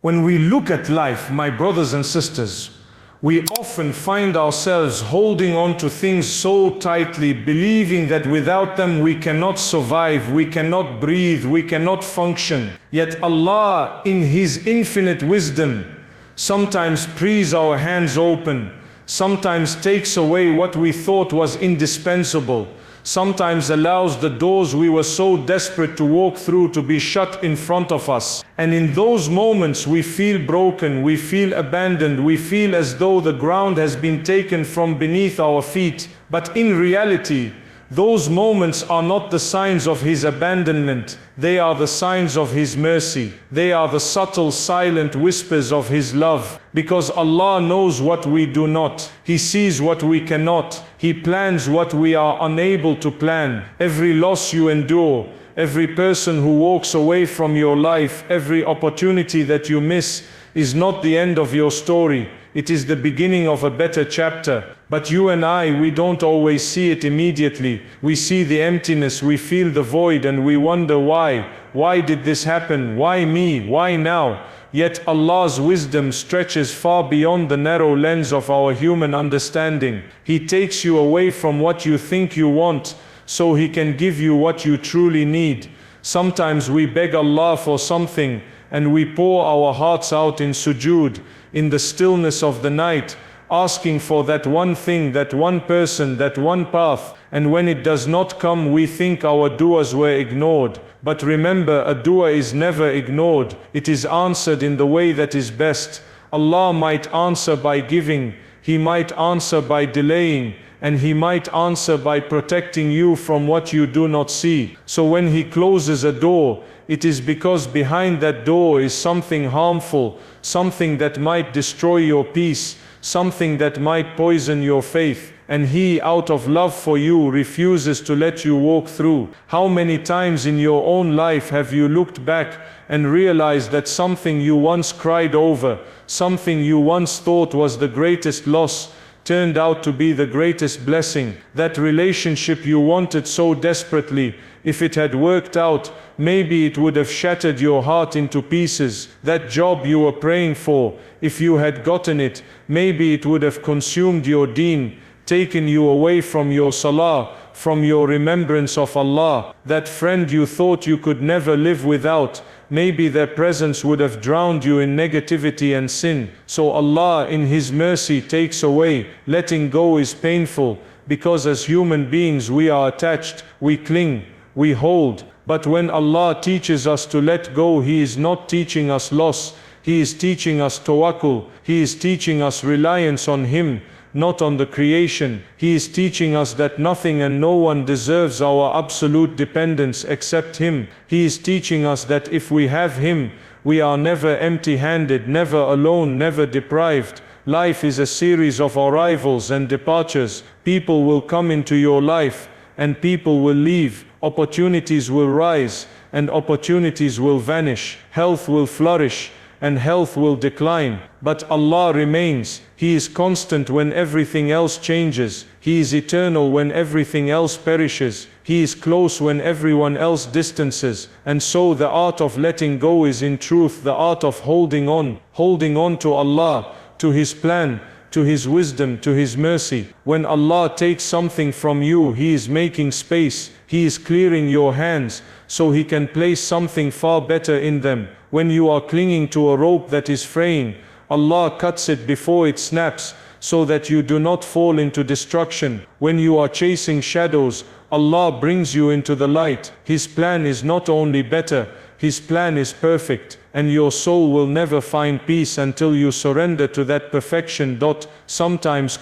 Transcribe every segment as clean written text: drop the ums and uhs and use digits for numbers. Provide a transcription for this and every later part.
When we look at life, my brothers and sisters, we often find ourselves holding on to things so tightly, believing that without them we cannot survive, we cannot breathe, we cannot function. Yet Allah, in His infinite wisdom, sometimes frees our hands open, sometimes takes away what we thought was indispensable, sometimes allows the doors we were so desperate to walk through to be shut in front of us. And in those moments we feel broken, we feel abandoned, we feel as though the ground has been taken from beneath our feet. But in reality, those moments are not the signs of His abandonment, they are the signs of His mercy. They are the subtle, silent whispers of His love. Because Allah knows what we do not, He sees what we cannot, He plans what we are unable to plan. Every loss you endure, every person who walks away from your life, every opportunity that you miss is not the end of your story. It is the beginning of a better chapter. But you and I, we don't always see it immediately. We see the emptiness, we feel the void, and we wonder why. Why did this happen? Why me? Why now? Yet Allah's wisdom stretches far beyond the narrow lens of our human understanding. He takes you away from what you think you want, so He can give you what you truly need. Sometimes we beg Allah for something, and we pour our hearts out in sujood, in the stillness of the night, asking for that one thing, that one person, that one path. And when it does not come, we think our du'as were ignored. But remember, a dua is never ignored. It is answered in the way that is best. Allah might answer by giving, He might answer by delaying, and He might answer by protecting you from what you do not see. So when He closes a door, it is because behind that door is something harmful, something that might destroy your peace, something that might poison your faith. And He, out of love for you, refuses to let you walk through. How many times in your own life have you looked back and realized that something you once cried over, something you once thought was the greatest loss, turned out to be the greatest blessing? That relationship you wanted so desperately, if it had worked out, maybe it would have shattered your heart into pieces. That job you were praying for, if you had gotten it, maybe it would have consumed your deen, taken you away from your salah, from your remembrance of Allah. That friend you thought you could never live without, maybe their presence would have drowned you in negativity and sin. So Allah in His mercy takes away. Letting go is painful, because as human beings we are attached, we cling, we hold. But when Allah teaches us to let go, He is not teaching us loss, He is teaching us tawakkul, He is teaching us reliance on Him, not on the creation. He is teaching us that nothing and no one deserves our absolute dependence except Him. He is teaching us that if we have Him, we are never empty-handed, never alone, never deprived. Life is a series of arrivals and departures. People will come into your life, and people will leave. Opportunities will rise, and opportunities will vanish. Health will flourish, and health will decline. But Allah remains. He is constant when everything else changes. He is eternal when everything else perishes. He is close when everyone else distances. And so the art of letting go is in truth the art of holding on to Allah, to His plan, to His wisdom, to His mercy. When Allah takes something from you, He is making space. He is clearing your hands, so He can place something far better in them. When you are clinging to a rope that is fraying, Allah cuts it before it snaps, so that you do not fall into destruction. When you are chasing shadows, Allah brings you into the light. His plan is not only better, His plan is perfect, and your soul will never find peace until you surrender to that perfection. Sometimes,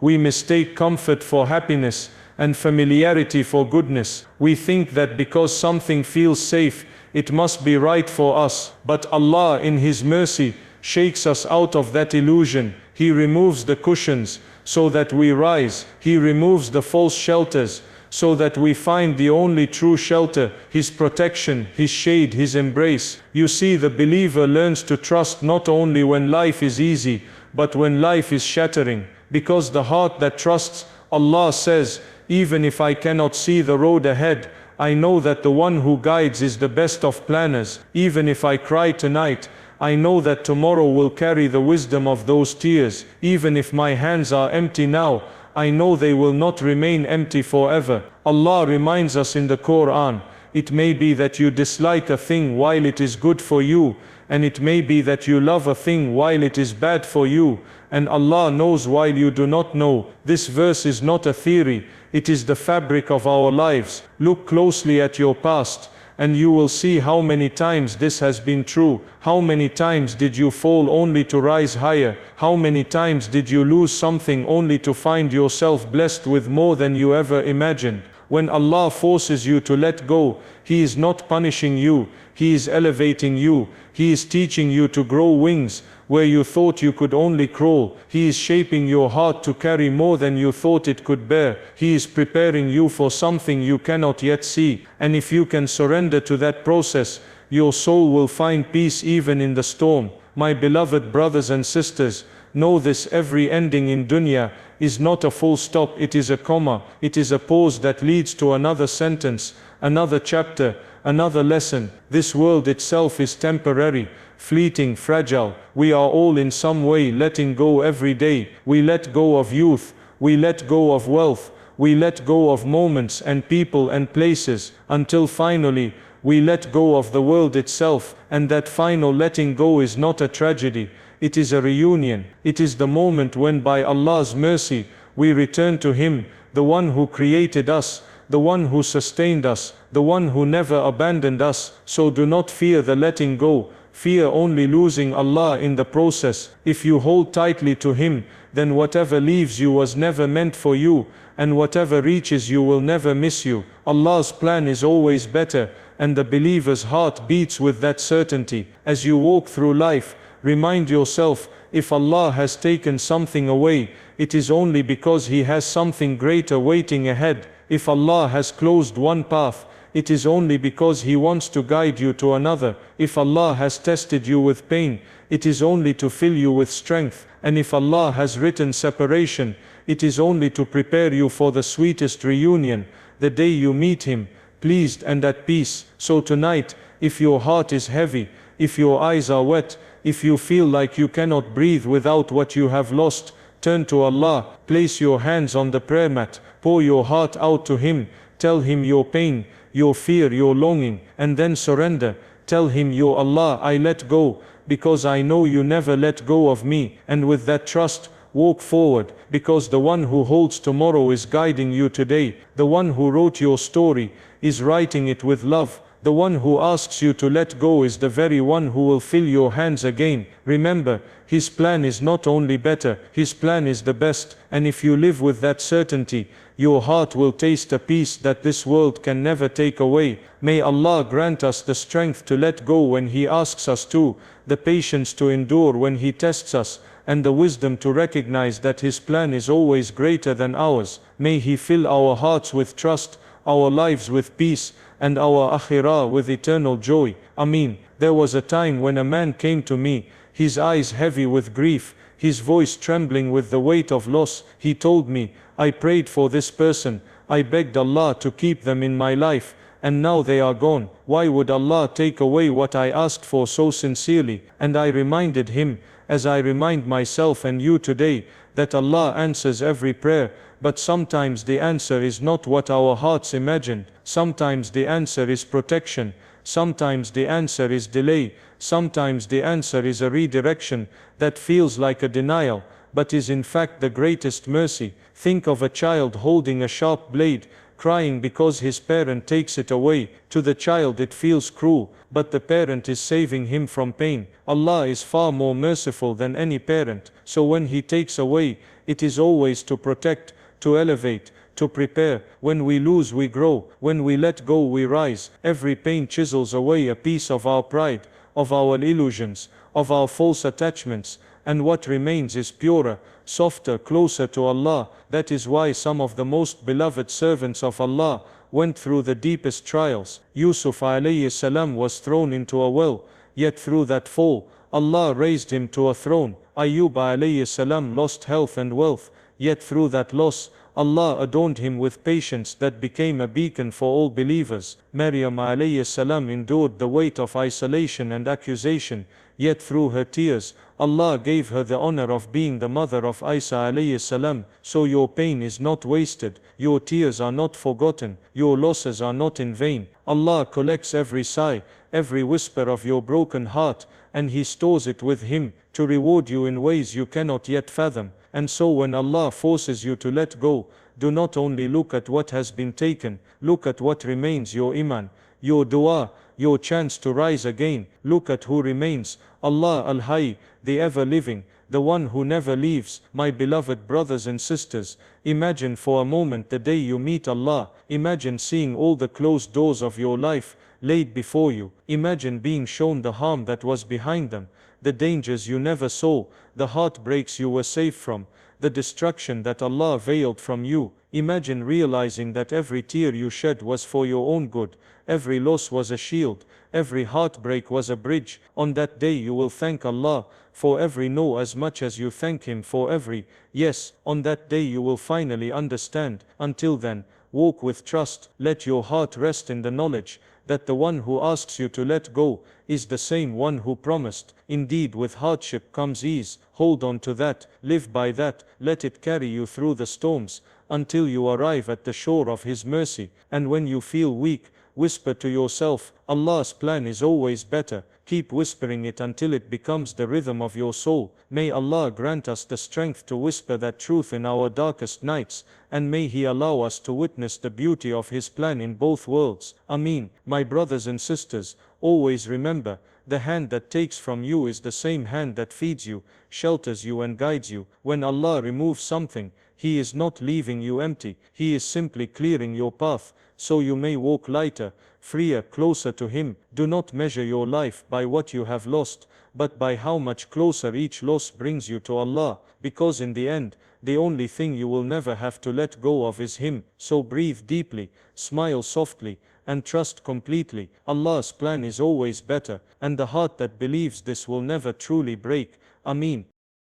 we mistake comfort for happiness, and familiarity for goodness. We think that because something feels safe, it must be right for us. But Allah in His mercy shakes us out of that illusion. He removes the cushions, so that we rise. He removes the false shelters, so that we find the only true shelter, His protection, His shade, His embrace. You see, the believer learns to trust not only when life is easy, but when life is shattering. Because the heart that trusts, Allah says, even if I cannot see the road ahead, I know that the one who guides is the best of planners. Even if I cry tonight, I know that tomorrow will carry the wisdom of those tears. Even if my hands are empty now, I know they will not remain empty forever. Allah reminds us in the Quran, it may be that you dislike a thing while it is good for you, and it may be that you love a thing while it is bad for you, and Allah knows while you do not know. This verse is not a theory, it is the fabric of our lives. Look closely at your past, and you will see how many times this has been true. How many times did you fall only to rise higher? How many times did you lose something only to find yourself blessed with more than you ever imagined? When Allah forces you to let go, He is not punishing you, He is elevating you. He is teaching you to grow wings where you thought you could only crawl. He is shaping your heart to carry more than you thought it could bear. He is preparing you for something you cannot yet see. And if you can surrender to that process, your soul will find peace even in the storm. My beloved brothers and sisters, know this: every ending in dunya is not a full stop, it is a comma. It is a pause that leads to another sentence, another chapter, another lesson. This world itself is temporary, fleeting, fragile. We are all in some way letting go every day. We let go of youth, we let go of wealth, we let go of moments and people and places, until finally we let go of the world itself. And that final letting go is not a tragedy, it is a reunion. It is the moment when by Allah's mercy we return to Him, the one who created us, the one who sustained us, the one who never abandoned us. So do not fear the letting go, fear only losing Allah in the process. If you hold tightly to Him, then whatever leaves you was never meant for you, and whatever reaches you will never miss you. Allah's plan is always better, and the believer's heart beats with that certainty. As you walk through life, remind yourself, if Allah has taken something away, it is only because He has something greater waiting ahead. If Allah has closed one path, it is only because He wants to guide you to another. If Allah has tested you with pain, it is only to fill you with strength. And if Allah has written separation, it is only to prepare you for the sweetest reunion, the day you meet Him, pleased and at peace. So tonight, if your heart is heavy, if your eyes are wet, if you feel like you cannot breathe without what you have lost, turn to Allah, place your hands on the prayer mat, pour your heart out to Him, tell Him your pain, your fear, your longing, and then surrender. Tell Him, "Yo Allah, I let go, because I know you never let go of me." And with that trust, walk forward, because the one who holds tomorrow is guiding you today. The one who wrote your story is writing it with love. The one who asks you to let go is the very one who will fill your hands again. Remember, His plan is not only better, His plan is the best. And if you live with that certainty, your heart will taste a peace that this world can never take away. May Allah grant us the strength to let go when He asks us to, the patience to endure when He tests us, and the wisdom to recognize that His plan is always greater than ours. May He fill our hearts with trust, our lives with peace, and our akhirah with eternal joy. Ameen. There was a time when a man came to me, his eyes heavy with grief, his voice trembling with the weight of loss. He told me, "I prayed for this person, I begged Allah to keep them in my life, and now they are gone. Why would Allah take away what I asked for so sincerely?" And I reminded him, as I remind myself and you today, that Allah answers every prayer, but sometimes the answer is not what our hearts imagined. Sometimes the answer is protection, sometimes the answer is delay, sometimes the answer is a redirection that feels like a denial, but is in fact the greatest mercy. Think of a child holding a sharp blade, crying because his parent takes it away. To the child it feels cruel, but the parent is saving him from pain. Allah is far more merciful than any parent, so when He takes away, it is always to protect, to elevate, to prepare. When we lose, we grow. When we let go, we rise. Every pain chisels away a piece of our pride, of our illusions, of our false attachments, and what remains is purer, softer, closer to Allah. That is why some of the most beloved servants of Allah went through the deepest trials. Yusuf alayhi salam was thrown into a well, yet through that fall, Allah raised him to a throne. Ayub alayhi salam lost health and wealth, yet through that loss, Allah adorned him with patience that became a beacon for all believers. Maryam alayhi salam endured the weight of isolation and accusation, Yet through her tears, Allah gave her the honor of being the mother of Isa alayhi salam. So your pain is not wasted, your tears are not forgotten, your losses are not in vain. Allah collects every sigh, every whisper of your broken heart, and He stores it with Him, to reward you in ways you cannot yet fathom. And so when Allah forces you to let go, do not only look at what has been taken, look at what remains, your iman, your dua, your chance to rise again. Look at who remains, Allah al-Hayy, the ever-living, the one who never leaves. My beloved brothers and sisters, imagine for a moment the day you meet Allah. Imagine seeing all the closed doors of your life laid before you. Imagine being shown the harm that was behind them, the dangers you never saw, the heartbreaks you were safe from, the destruction that Allah veiled from you. Imagine realizing that every tear you shed was for your own good, every loss was a shield, every heartbreak was a bridge. On that day you will thank Allah for every no as much as you thank Him for every yes. On that day you will finally understand. Until then, walk with trust. Let your heart rest in the knowledge that the one who asks you to let go is the same one who promised. Indeed, with hardship comes ease. Hold on to that, live by that, let it carry you through the storms until you arrive at the shore of His mercy. And when you feel weak, whisper to yourself, Allah's plan is always better. Keep whispering it until it becomes the rhythm of your soul. May Allah grant us the strength to whisper that truth in our darkest nights, and may He allow us to witness the beauty of His plan in both worlds. Ameen. My brothers and sisters, always remember, the hand that takes from you is the same hand that feeds you, shelters you and guides you. When Allah removes something, He is not leaving you empty, He is simply clearing your path, so you may walk lighter, freer, closer to Him. Do not measure your life by what you have lost, but by how much closer each loss brings you to Allah, because in the end, the only thing you will never have to let go of is Him. So breathe deeply, smile softly, and trust completely. Allah's plan is always better, and the heart that believes this will never truly break. Ameen.